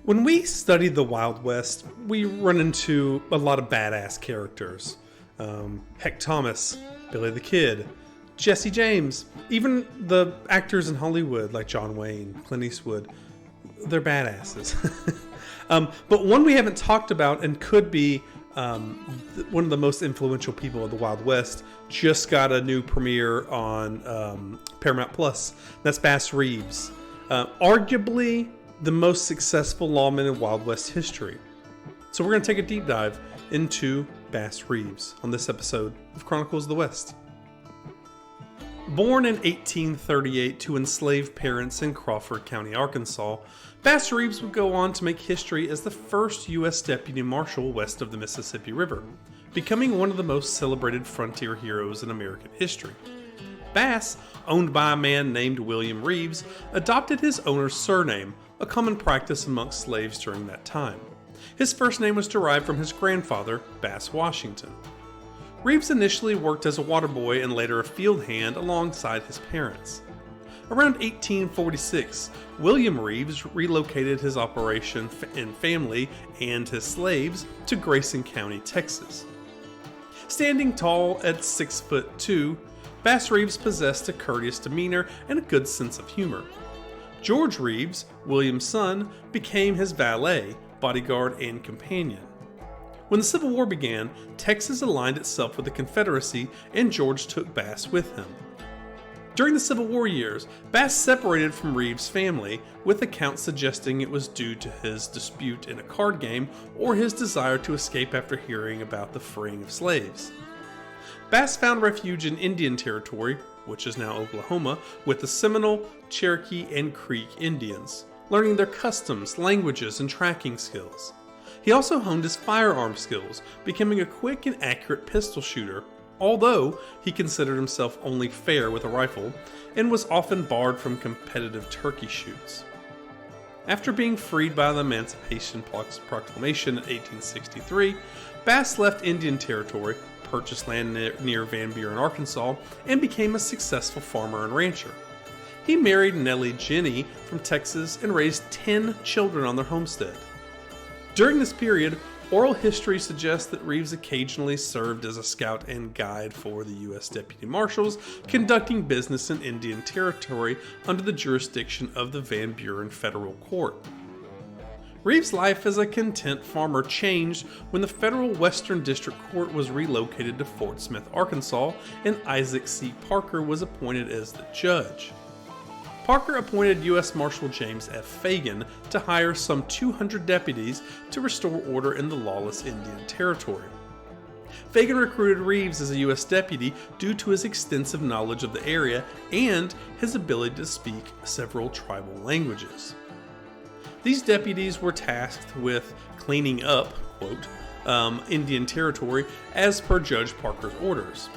When we study the Wild West, we run into a lot of badass characters. Heck Thomas, Billy the Kid, Jesse James, even the actors in Hollywood like John Wayne, Clint Eastwood, they're badasses. But one we haven't talked about and could be one of the most influential people of the Wild West just got a new premiere on Paramount Plus. That's Bass Reeves. Arguably the most successful lawman in Wild West history. So we're going to take a deep dive into Bass Reeves on this episode of Chronicles of the West. Born in 1838 to enslaved parents in Crawford County, Arkansas, Bass Reeves would go on to make history as the first U.S. Deputy Marshal west of the Mississippi River, becoming one of the most celebrated frontier heroes in American history. Bass, owned by a man named William Reeves, adopted his owner's surname, a common practice amongst slaves during that time. His first name was derived from his grandfather, Bass Washington. Reeves initially worked as a water boy and later a field hand alongside his parents. Around 1846, William Reeves relocated his operation and family and his slaves to Grayson County, Texas. Standing tall at 6'2", Bass Reeves possessed a courteous demeanor and a good sense of humor. George Reeves, William's son, became his valet, bodyguard, and companion. When the Civil War began, Texas aligned itself with the Confederacy, and George took Bass with him. During the Civil War years, Bass separated from Reeves' family, with accounts suggesting it was due to his dispute in a card game or his desire to escape after hearing about the freeing of slaves. Bass found refuge in Indian Territory, which is now Oklahoma, with the Seminole, Cherokee, and Creek Indians, learning their customs, languages, and tracking skills. He also honed his firearm skills, becoming a quick and accurate pistol shooter, although he considered himself only fair with a rifle and was often barred from competitive turkey shoots. After being freed by the Emancipation Proclamation in 1863, Bass left Indian Territory, purchased land near Van Buren, Arkansas, and became a successful farmer and rancher. He married Nellie Jenny from Texas and raised 10 children on their homestead. During this period, oral history suggests that Reeves occasionally served as a scout and guide for the U.S. Deputy Marshals, conducting business in Indian Territory under the jurisdiction of the Van Buren Federal Court. Reeves' life as a content farmer changed when the Federal Western District Court was relocated to Fort Smith, Arkansas, and Isaac C. Parker was appointed as the judge. Parker appointed U.S. Marshal James F. Fagan to hire some 200 deputies to restore order in the lawless Indian Territory. Fagan recruited Reeves as a U.S. deputy due to his extensive knowledge of the area and his ability to speak several tribal languages. These deputies were tasked with cleaning up, quote, Indian Territory as per Judge Parker's orders.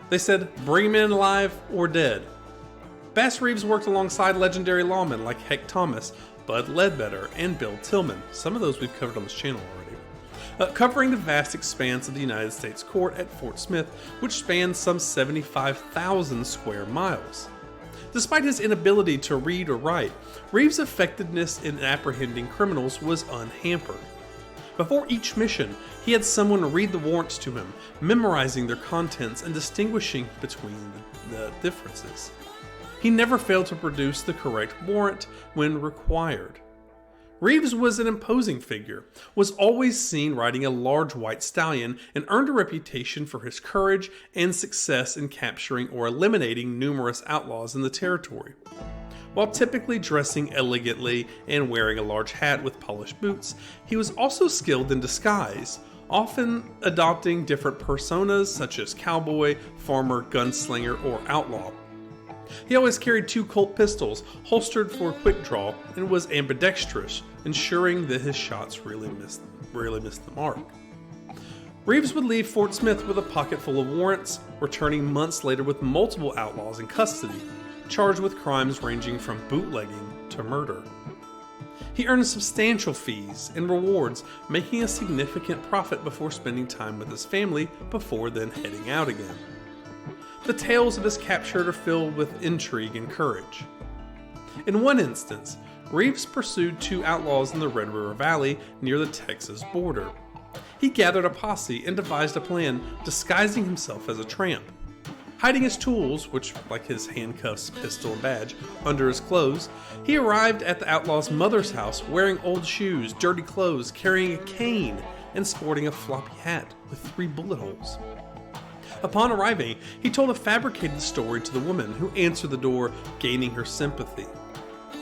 They said, bring him in alive or dead. Bass Reeves worked alongside legendary lawmen like Heck Thomas, Bud Ledbetter, and Bill Tillman. Some of those we've covered on this channel already. Covering the vast expanse of the United States Court at Fort Smith, which spans some 75,000 square miles. Despite his inability to read or write, Reeves' effectiveness in apprehending criminals was unhampered. Before each mission, he had someone read the warrants to him, memorizing their contents and distinguishing between the differences. He never failed to produce the correct warrant when required. Reeves was an imposing figure, was always seen riding a large white stallion, and earned a reputation for his courage and success in capturing or eliminating numerous outlaws in the territory. While typically dressing elegantly and wearing a large hat with polished boots, he was also skilled in disguise, often adopting different personas such as cowboy, farmer, gunslinger, or outlaw. He always carried 2 Colt pistols, holstered for quick draw, and was ambidextrous, ensuring that his shots really missed the mark. Reeves would leave Fort Smith with a pocket full of warrants, returning months later with multiple outlaws in custody, charged with crimes ranging from bootlegging to murder. He earned substantial fees and rewards, making a significant profit before spending time with his family before then heading out again. The tales of his capture are filled with intrigue and courage. In one instance, Reeves pursued 2 outlaws in the Red River Valley near the Texas border. He gathered a posse and devised a plan, disguising himself as a tramp. Hiding his tools, which, like his handcuffs, pistol, and badge, under his clothes, he arrived at the outlaw's mother's house wearing old shoes, dirty clothes, carrying a cane, and sporting a floppy hat with 3 bullet holes. Upon arriving, he told a fabricated story to the woman, who answered the door, gaining her sympathy.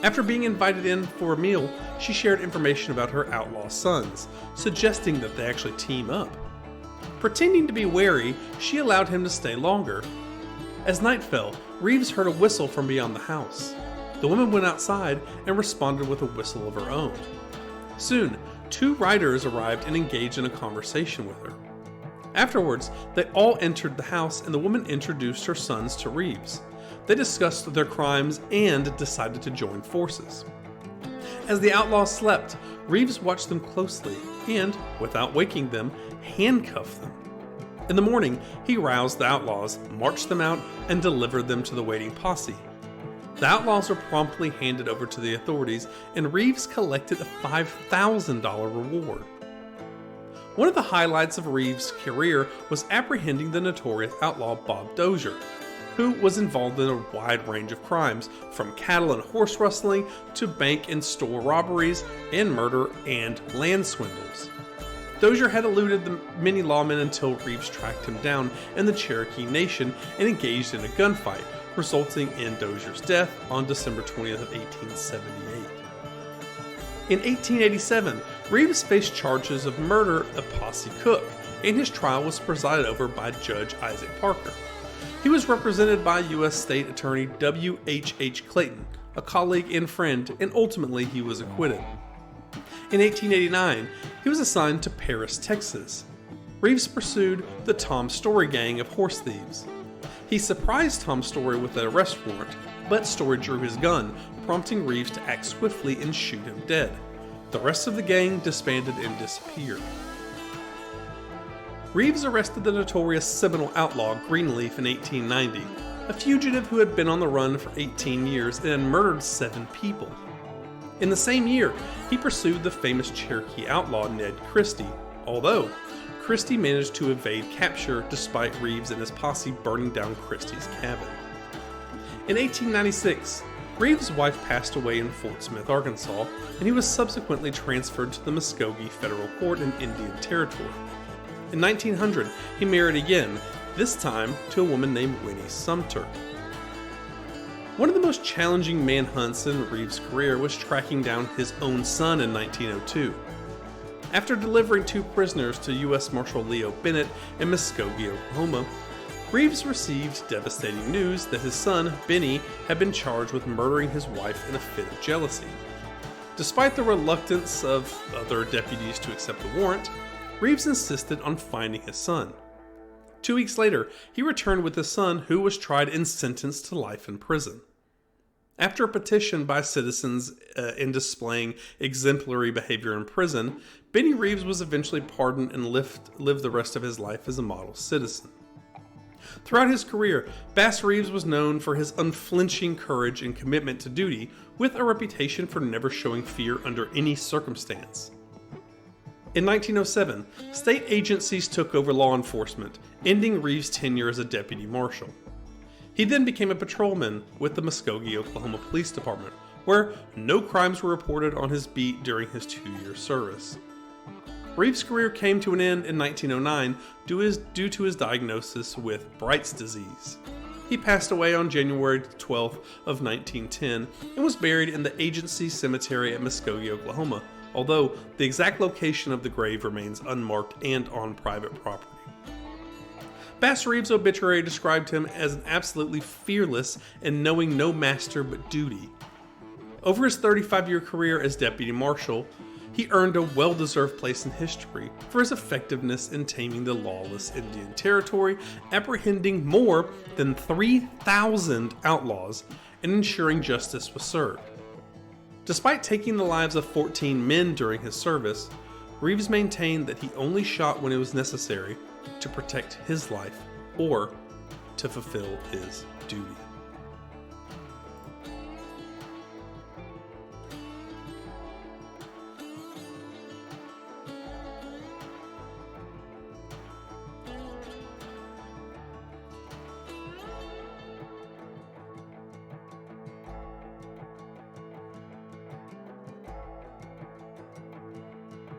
After being invited in for a meal, she shared information about her outlaw sons, suggesting that they actually team up. Pretending to be wary, she allowed him to stay longer. As night fell, Reeves heard a whistle from beyond the house. The woman went outside and responded with a whistle of her own. Soon, 2 riders arrived and engaged in a conversation with her. Afterwards, they all entered the house and the woman introduced her sons to Reeves. They discussed their crimes and decided to join forces. As the outlaws slept, Reeves watched them closely and, without waking them, handcuffed them. In the morning, he roused the outlaws, marched them out, and delivered them to the waiting posse. The outlaws were promptly handed over to the authorities, and Reeves collected a $5,000 reward. One of the highlights of Reeves' career was apprehending the notorious outlaw Bob Dozier, who was involved in a wide range of crimes, from cattle and horse rustling to bank and store robberies and murder and land swindles. Dozier had eluded the many lawmen until Reeves tracked him down in the Cherokee Nation and engaged in a gunfight, resulting in Dozier's death on December 20th of 1878. In 1887, Reeves faced charges of murder of posse cook, and his trial was presided over by Judge Isaac Parker. He was represented by U.S. State Attorney W.H.H. Clayton, a colleague and friend, and ultimately he was acquitted. In 1889, he was assigned to Paris, Texas. Reeves pursued the Tom Story gang of horse thieves. He surprised Tom Story with an arrest warrant, but Story drew his gun, prompting Reeves to act swiftly and shoot him dead. The rest of the gang disbanded and disappeared. Reeves arrested the notorious Seminole outlaw Greenleaf in 1890, a fugitive who had been on the run for 18 years and had murdered 7 people. In the same year, he pursued the famous Cherokee outlaw Ned Christie, although Christie managed to evade capture despite Reeves and his posse burning down Christie's cabin. In 1896, Reeves' wife passed away in Fort Smith, Arkansas, and he was subsequently transferred to the Muskogee Federal Court in Indian Territory. In 1900, he married again, this time to a woman named Winnie Sumter. One of the most challenging manhunts in Reeves' career was tracking down his own son in 1902. After delivering 2 prisoners to U.S. Marshal Leo Bennett in Muskogee, Oklahoma, Reeves received devastating news that his son, Benny, had been charged with murdering his wife in a fit of jealousy. Despite the reluctance of other deputies to accept the warrant, Reeves insisted on finding his son. 2 weeks later, he returned with his son, who was tried and sentenced to life in prison. After a petition by citizens in displaying exemplary behavior in prison, Benny Reeves was eventually pardoned and lived the rest of his life as a model citizen. Throughout his career, Bass Reeves was known for his unflinching courage and commitment to duty, with a reputation for never showing fear under any circumstance. In 1907, state agencies took over law enforcement, ending Reeves' tenure as a deputy marshal. He then became a patrolman with the Muskogee, Oklahoma Police Department, where no crimes were reported on his beat during his 2-year service. Reeves' career came to an end in 1909 due to his diagnosis with Bright's disease. He passed away on January 12th of 1910 and was buried in the agency cemetery at Muskogee, Oklahoma, although the exact location of the grave remains unmarked and on private property. Bass Reeves' obituary described him as an absolutely fearless and knowing no master but duty. Over his 35-year career as deputy marshal, he earned a well-deserved place in history for his effectiveness in taming the lawless Indian Territory, apprehending more than 3,000 outlaws, and ensuring justice was served. Despite taking the lives of 14 men during his service, Reeves maintained that he only shot when it was necessary to protect his life or to fulfill his duty.